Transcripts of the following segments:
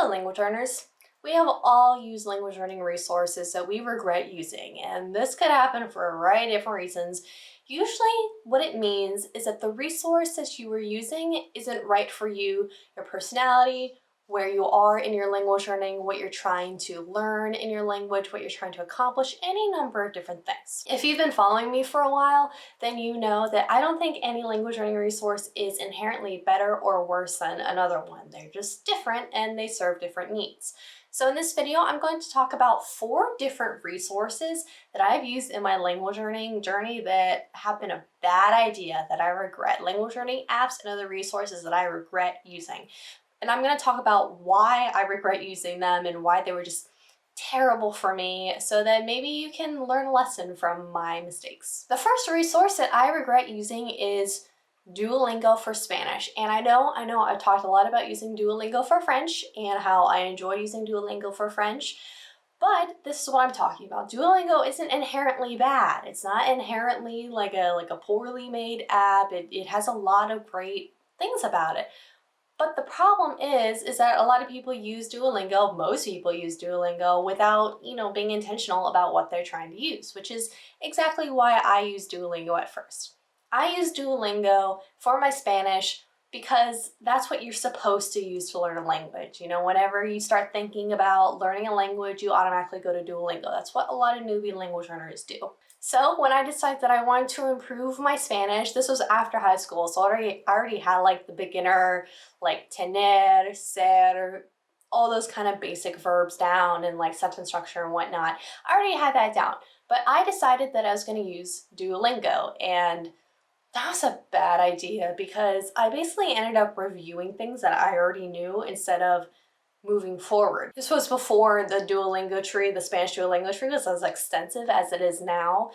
Hello, language learners. We have all used language learning resources that we regret using, and this could happen for a variety of different reasons. Usually, what it means is that the resource that you were using isn't right for you, your personality, where you are in your language learning, what you're trying to learn in your language, what you're trying to accomplish, any number of different things. If you've been following me for a while, then you know that I don't think any language learning resource is inherently better or worse than another one. They're just different and they serve different needs. So in this video, I'm going to talk about 4 different resources that I've used in my language learning journey that have been a bad idea that I regret. Language learning apps and other resources that I regret using. And I'm going to talk about why I regret using them and why they were just terrible for me, so that maybe you can learn a lesson from my mistakes. The first resource that I regret using is Duolingo for Spanish. And I know I've talked a lot about using Duolingo for French and how I enjoy using Duolingo for French, but this is what I'm talking about. Duolingo isn't inherently bad. It's not inherently like a poorly made app. It has a lot of great things about it. But the problem is that a lot of people use Duolingo, most people use Duolingo without, being intentional about what they're trying to use, which is exactly why I used Duolingo at first. I use Duolingo for my Spanish because that's what you're supposed to use to learn a language. Whenever you start thinking about learning a language, you automatically go to Duolingo. That's what a lot of newbie language learners do. So when I decided that I wanted to improve my Spanish, this was after high school, so I already had like the beginner, like tener, ser, all those kind of basic verbs down and like sentence structure and whatnot. I already had that down, but I decided that I was going to use Duolingo, and that was a bad idea because I basically ended up reviewing things that I already knew instead of moving forward. This was before the Duolingo tree, the Spanish Duolingo tree was as extensive as it is now.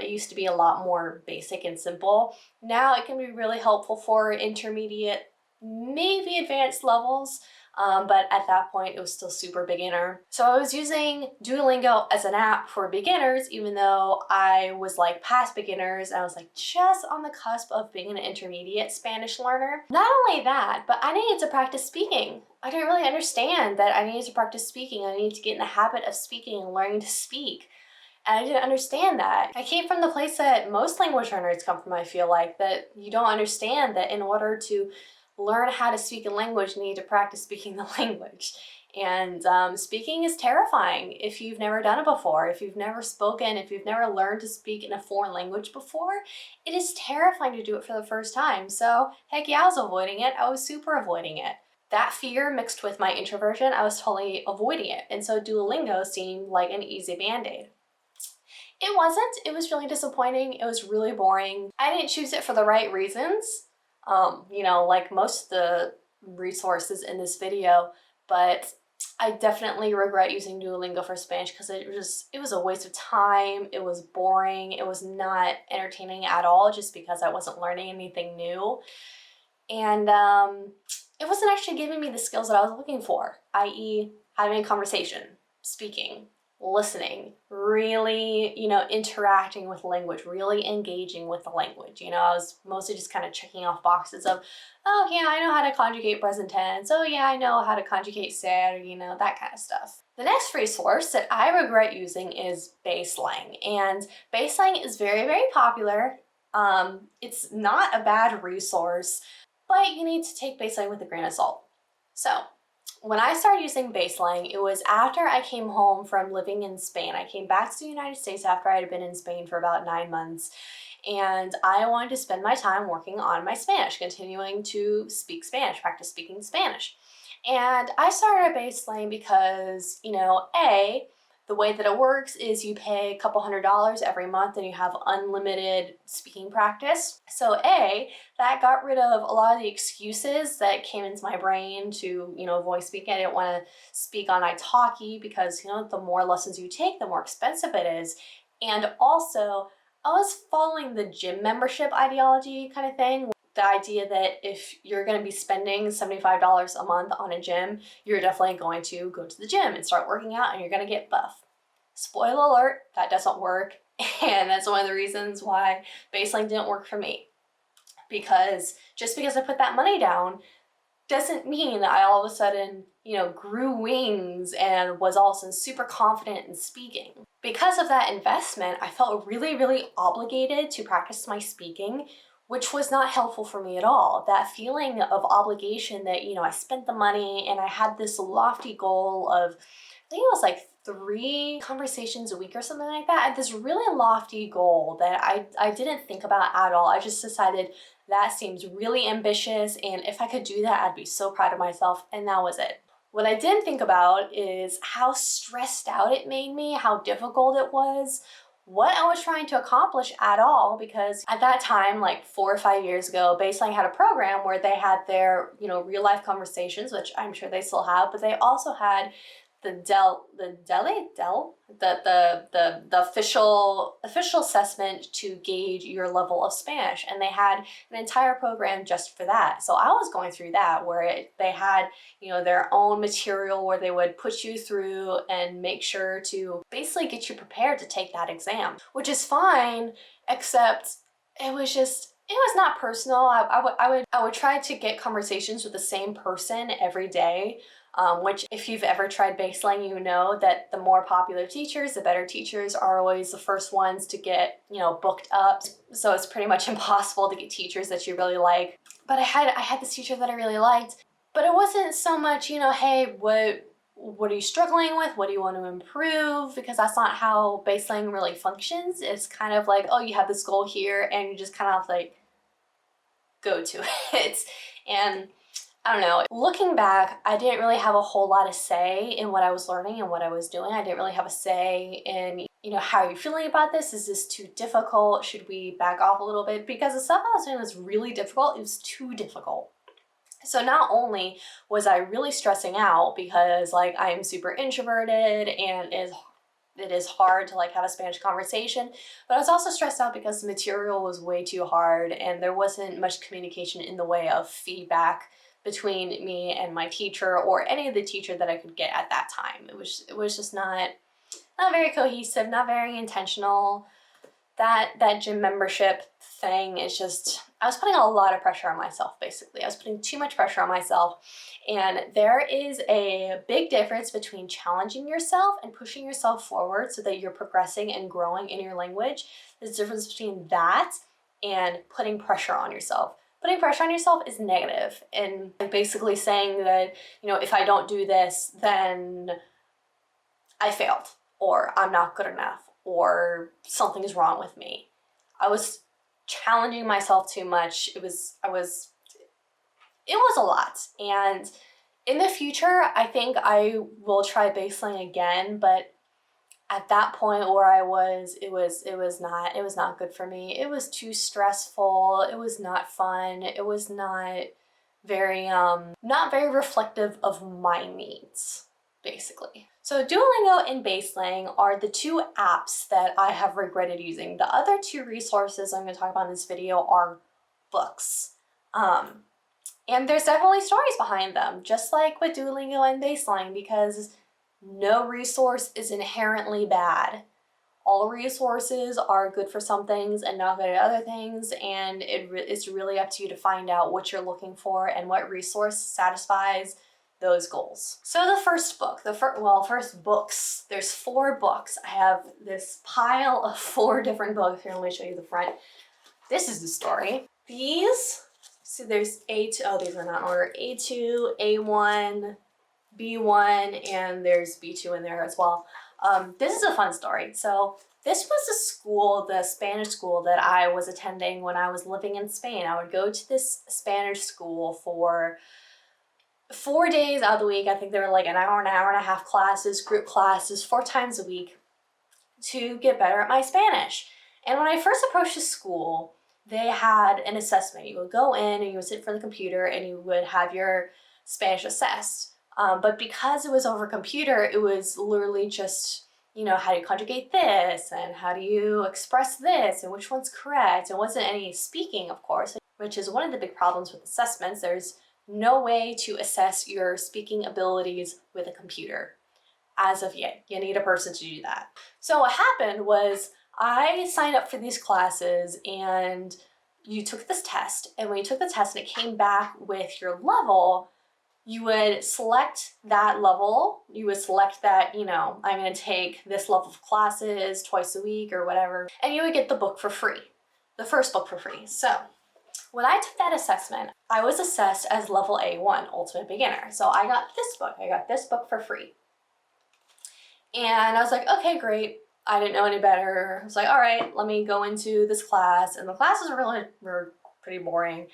It used to be a lot more basic and simple. Now it can be really helpful for intermediate, maybe advanced levels, but at that point it was still super beginner. So I was using Duolingo as an app for beginners, even though I was like past beginners. I was like just on the cusp of being an intermediate Spanish learner. Not only that, but I needed to practice speaking. I didn't really understand that I needed to practice speaking. I needed to get in the habit of speaking and learning to speak. And I didn't understand that. I came from the place that most language learners come from, I feel like, that you don't understand that in order to learn how to speak a language, you need to practice speaking the language. And speaking is terrifying if you've never done it before, if you've never spoken, if you've never learned to speak in a foreign language before. It is terrifying to do it for the first time. So heck yeah, I was avoiding it. I was super avoiding it. That fear mixed with my introversion, I was totally avoiding it. And so Duolingo seemed like an easy band-aid. It wasn't. It was really disappointing. It was really boring. I didn't choose it for the right reasons, like most of the resources in this video, but I definitely regret using Duolingo for Spanish because it was a waste of time. It was boring. It was not entertaining at all just because I wasn't learning anything new. And it wasn't actually giving me the skills that I was looking for, i.e. having a conversation, speaking, listening, really, interacting with language, really engaging with the language. I was mostly just kind of checking off boxes of, oh yeah, I know how to conjugate present tense. Oh yeah, I know how to conjugate ser, that kind of stuff. The next resource that I regret using is Baselang. And Baselang is very, very popular. It's not a bad resource, but you need to take Baselang with a grain of salt. So when I started using Baselang, it was after I came home from living in Spain. I came back to the United States after I had been in Spain for about 9 months, and I wanted to spend my time working on my Spanish, continuing to speak Spanish, practice speaking Spanish. And I started Baselang because, the way that it works is you pay a couple $100s every month and you have unlimited speaking practice. So that got rid of a lot of the excuses that came into my brain to, avoid speaking. I didn't want to speak on italki because, the more lessons you take, the more expensive it is. And also, I was following the gym membership ideology kind of thing. The idea that if you're going to be spending $75 a month on a gym, you're definitely going to go to the gym and start working out and you're going to get buff. Spoiler alert, that doesn't work. And that's one of the reasons why Baselang didn't work for me. Because just because I put that money down doesn't mean I all of a sudden, grew wings and was all of a sudden super confident in speaking. Because of that investment, I felt really, really obligated to practice my speaking, which was not helpful for me at all. That feeling of obligation that, I spent the money and I had this lofty goal of, I think it was like 3 conversations a week or something like that. I had this really lofty goal that I didn't think about at all. I just decided that seems really ambitious, and if I could do that, I'd be so proud of myself, and that was it. What I didn't think about is how stressed out it made me, how difficult it was, what I was trying to accomplish at all, because at that time, like 4 or 5 years ago, Baseline had a program where they had their, real life conversations, which I'm sure they still have, but they also had the official assessment to gauge your level of Spanish, and they had an entire program just for that. So I was going through that, where they had their own material where they would put you through and make sure to basically get you prepared to take that exam, which is fine, except it was not personal. I would try to get conversations with the same person every day, which if you've ever tried Baseline, you know that the more popular teachers, the better teachers are always the first ones to get, booked up. So it's pretty much impossible to get teachers that you really like. But I had this teacher that I really liked, but it wasn't so much, hey, what are you struggling with? What do you want to improve? Because that's not how Baseline really functions. It's kind of like, oh, you have this goal here, and you just kind of like go to it. And I don't know, looking back, I didn't really have a whole lot of say in what I was learning and what I was doing. I didn't really have a say in, how are you feeling about this? Is this too difficult? Should we back off a little bit? Because the stuff I was doing was really difficult. It was too difficult. So not only was I really stressing out because like I'm super introverted and it is hard to like have a Spanish conversation, but I was also stressed out because the material was way too hard and there wasn't much communication in the way of feedback between me and my teacher or any of the teacher that I could get at that time. It was just not very cohesive, not very intentional. That gym membership thing is just, I was putting a lot of pressure on myself, basically. I was putting too much pressure on myself. And there is a big difference between challenging yourself and pushing yourself forward so that you're progressing and growing in your language. There's a difference between that and putting pressure on yourself. Putting pressure on yourself is negative, and basically saying that, if I don't do this, then I failed, or I'm not good enough, or something is wrong with me. I was challenging myself too much. It was a lot. And in the future, I think I will try Baseline again, but at that point where I was, it was not good for me. It was too stressful. It was not fun. It was not very reflective of my needs, basically. So Duolingo and Baseline are the 2 apps that I have regretted using. The other 2 resources I'm going to talk about in this video are books. And there's definitely stories behind them, just like with Duolingo and Baseline, because no resource is inherently bad. All resources are good for some things and not good at other things, and it's really up to you to find out what you're looking for and what resource satisfies those goals. So the first book, first books, there's 4 books. I have this pile of 4 different books. Here, let me show you the front. This is the story. So there's A2, oh, these are not in order, A2, A1, B1, and there's B2 in there as well. This is a fun story. So this was a school, the Spanish school that I was attending when I was living in Spain. I would go to this Spanish school for 4 days out of the week. I think they were like an hour and a half classes, group classes, 4 times a week to get better at my Spanish. And when I first approached the school, they had an assessment. You would go in and you would sit in front of the computer and you would have your Spanish assessed. But because it was over computer, it was literally just, how do you conjugate this and how do you express this and which one's correct. It wasn't any speaking, of course, which is one of the big problems with assessments. There's no way to assess your speaking abilities with a computer as of yet. You need a person to do that. So what happened was I signed up for these classes and you took this test, and when you took the test and it came back with your level, you would select that level. You would select that, you know, I'm going to take this level of classes twice a week or whatever, and you would get the book for free, the first book for free. So when I took that assessment, I was assessed as level A1, Ultimate Beginner. So I got this book for free. And I was like, okay, great. I didn't know any better. I was like, all right, let me go into this class. And the classes were pretty boring.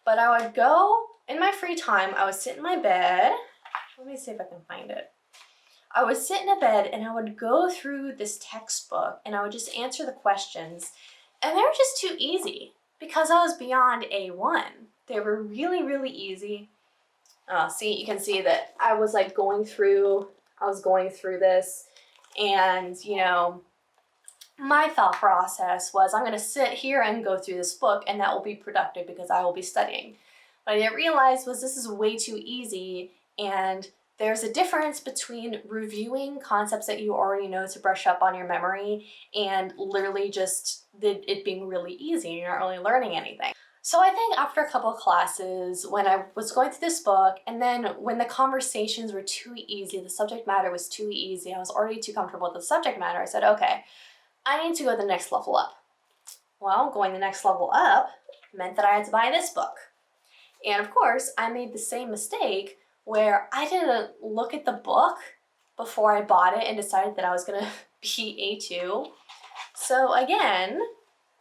But I would go in my free time, I would sit in my bed. Let me see if I can find it. I would sit in a bed and I would go through this textbook and I would just answer the questions. And they were just too easy because I was beyond A1. They were really, really easy. See, you can see that I was like going through this, and you know, my thought process was I'm going to sit here and go through this book and that will be productive because I will be studying. What I didn't realize was this is way too easy, and there's a difference between reviewing concepts that you already know to brush up on your memory and literally just it being really easy and you're not really learning anything. So I think after a couple of classes, when I was going through this book, and then when the conversations were too easy, the subject matter was too easy, I was already too comfortable with the subject matter, I said, okay, I need to go the next level up. Well, going the next level up meant that I had to buy this book. And of course, I made the same mistake where I didn't look at the book before I bought it and decided that I was gonna be A2. So again,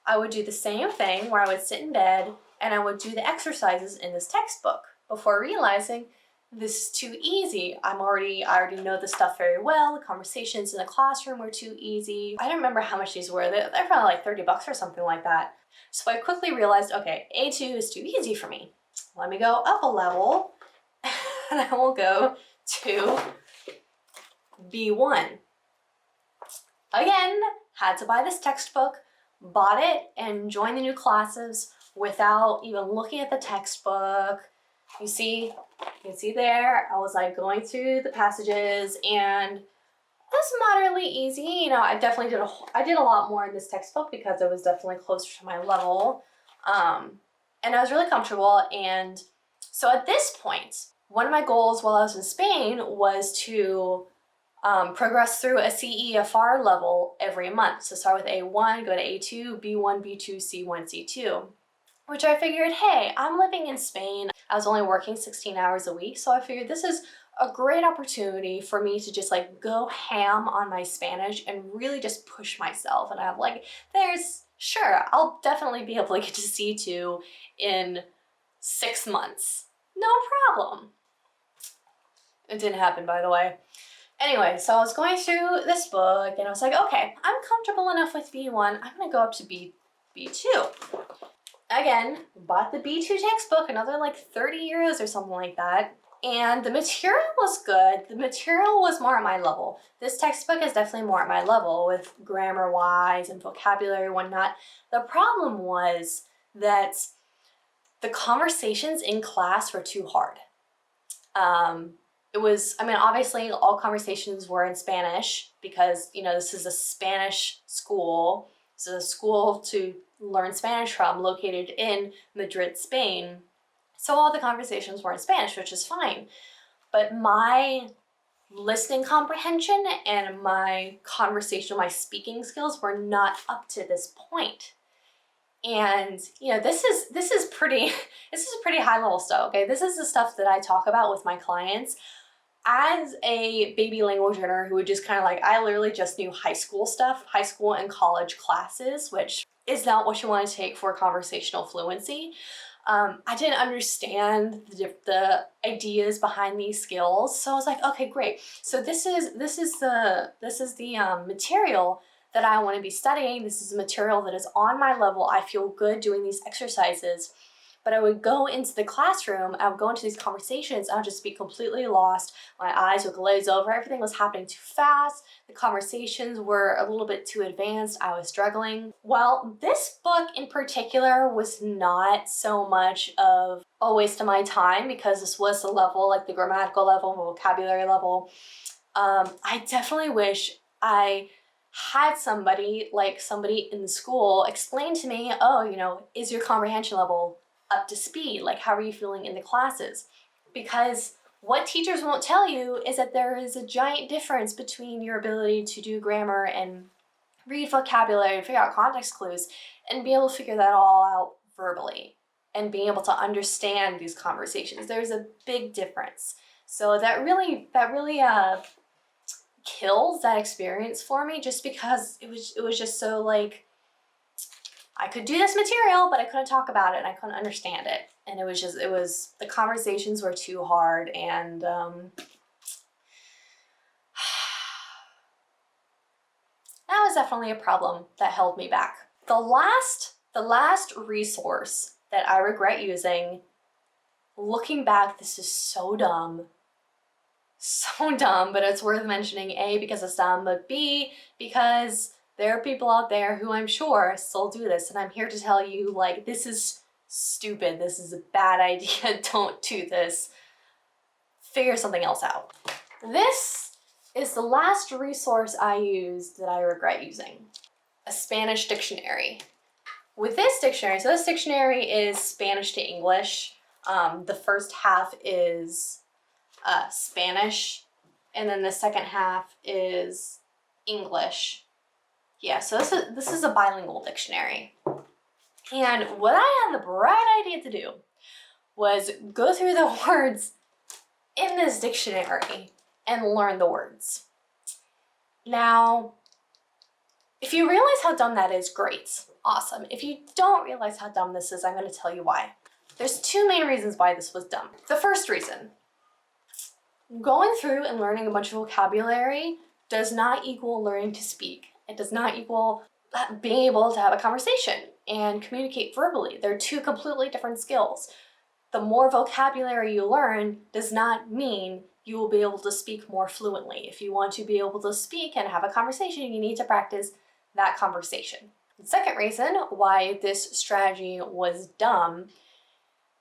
I would do the same thing where I would sit in bed and I would do the exercises in this textbook before realizing this is too easy. I already know the stuff very well. The conversations in the classroom were too easy. I don't remember how much these were. They're probably like $30 or something like that. So I quickly realized, okay, A2 is too easy for me. Let me go up a level and I will go to B1. Again, had to buy this textbook, bought it, and joined the new classes without even looking at the textbook. You see there, I was like going through the passages, and it was moderately easy. You know, I did a lot more in this textbook because it was definitely closer to my level. And I was really comfortable. And so at this point, one of my goals while I was in Spain was to progress through a CEFR level every month. So start with A1, go to A2, B1, B2, C1, C2, which I figured, hey, I'm living in Spain. I was only working 16 hours a week. So I figured this is a great opportunity for me to just like go ham on my Spanish and really just push myself. And I'm like, sure, I'll definitely be able to get to C2 in 6 months. No problem. It didn't happen, by the way. Anyway, so I was going through this book and I was like, okay, I'm comfortable enough with B1. I'm gonna go up to B2. Again, bought the B2 textbook, another like 30 euros or something like that. And the material was good. The material was more at my level. This textbook is definitely more at my level with grammar-wise and vocabulary and whatnot. The problem was that the conversations in class were too hard. Obviously all conversations were in Spanish because, you know, this is a Spanish school. This is a school to learn Spanish from, located in Madrid, Spain. So all the conversations were in Spanish, which is fine. But my listening comprehension and my speaking skills were not up to this point. And you know, this is pretty high level stuff, okay? This is the stuff that I talk about with my clients. As a baby language learner who would just kind of like, I literally just knew high school stuff, high school and college classes, which is not what you want to take for conversational fluency. I didn't understand the ideas behind these skills, so I was like, okay, great. So this is the material that I want to be studying. This is a material that is on my level. I feel good doing these exercises. But I would go into the classroom, I would go into these conversations, I would just be completely lost. My eyes would glaze over, everything was happening too fast, the conversations were a little bit too advanced, I was struggling. Well, this book in particular was not so much of a waste of my time because this was the level, like the grammatical level, vocabulary level. I definitely wish I had somebody in the school explain to me, oh, you know, is your comprehension level up to speed? Like, how are you feeling in the classes? Because What teachers won't tell you is that there is a giant difference between your ability to do grammar and read vocabulary and figure out context clues and be able to figure that all out verbally and being able to understand these conversations. There's a big difference. So that really kills that experience for me, just because it was just so like, I could do this material, but I couldn't talk about it and I couldn't understand it. And the conversations were too hard, and that was definitely a problem that held me back. The last resource that I regret using, looking back, this is so dumb, but it's worth mentioning. A, because it's dumb, but B, because there are people out there who I'm sure still do this, and I'm here to tell you, like, this is stupid, this is a bad idea, don't do this, figure something else out. This is the last resource I used that I regret using, a Spanish dictionary. With this dictionary, so this dictionary is Spanish to English. The first half is Spanish, and then the second half is English. Yeah, so this is a bilingual dictionary. And what I had the bright idea to do was go through the words in this dictionary and learn the words. Now, if you realize how dumb that is, great, awesome. If you don't realize how dumb this is, I'm going to tell you why. There's two main reasons why this was dumb. The first reason, going through and learning a bunch of vocabulary does not equal learning to speak. It does not equal being able to have a conversation and communicate verbally. They're two completely different skills. The more vocabulary you learn does not mean you will be able to speak more fluently. If you want to be able to speak and have a conversation, you need to practice that conversation. The second reason why this strategy was dumb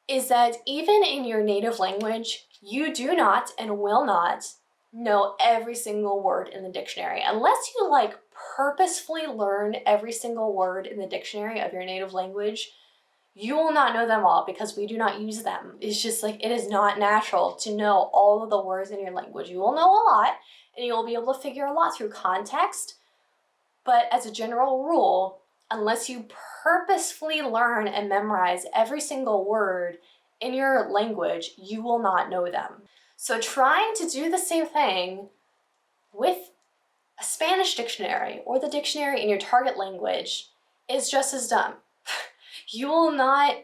is that even in your native language, you do not and will not know every single word in the dictionary. Unless you like purposefully learn every single word in the dictionary of your native language, you will not know them all, because we do not use them. It's just like, it is not natural to know all of the words in your language. You will know a lot and you will be able to figure a lot through context, but as a general rule, unless you purposefully learn and memorize every single word in your language, you will not know them. So trying to do the same thing with a Spanish dictionary or the dictionary in your target language is just as dumb. You will not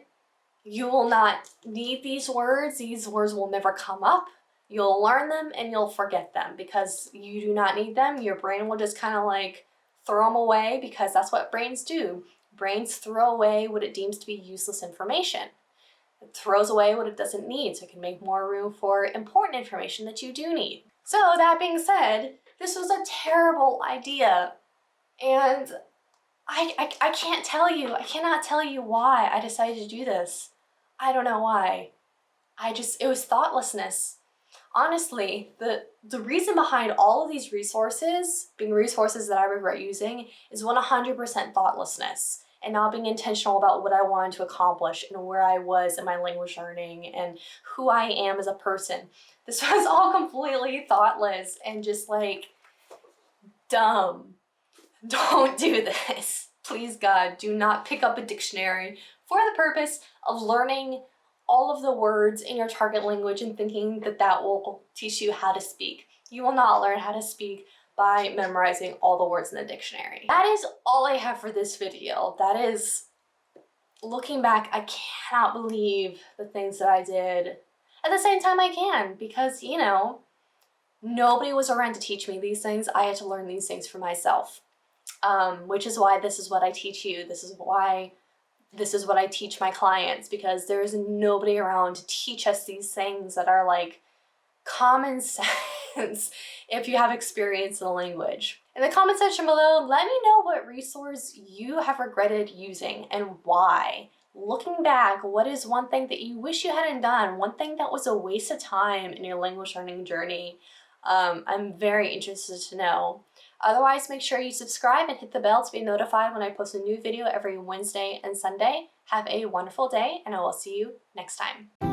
need these words. These words will never come up. You'll learn them and you'll forget them because you do not need them. Your brain will just kind of like throw them away, because that's what brains do. Brains throw away what it deems to be useless information. It throws away what it doesn't need so it can make more room for important information that you do need. So that being said, this was a terrible idea, and I cannot tell you why I decided to do this. I don't know why. It was thoughtlessness. Honestly, the reason behind all of these resources being resources that I regret using is 100% thoughtlessness and not being intentional about what I wanted to accomplish and where I was in my language learning and who I am as a person. This was all completely thoughtless and just like dumb. Don't do this. Please God, do not pick up a dictionary for the purpose of learning all of the words in your target language and thinking that that will teach you how to speak. You will not learn how to speak by memorizing all the words in the dictionary. That is all I have for this video. That is, looking back, I cannot believe the things that I did. At the same time, I can, because, you know, nobody was around to teach me these things. I had to learn these things for myself, which is why this is what I teach you. This is what I teach my clients, because there's nobody around to teach us these things that are like common sense if you have experience in the language. In the comment section below, let me know what resource you have regretted using and why. Looking back, what is one thing that you wish you hadn't done? One thing that was a waste of time in your language learning journey? I'm very interested to know. Otherwise, make sure you subscribe and hit the bell to be notified when I post a new video every Wednesday and Sunday. Have a wonderful day, and I will see you next time.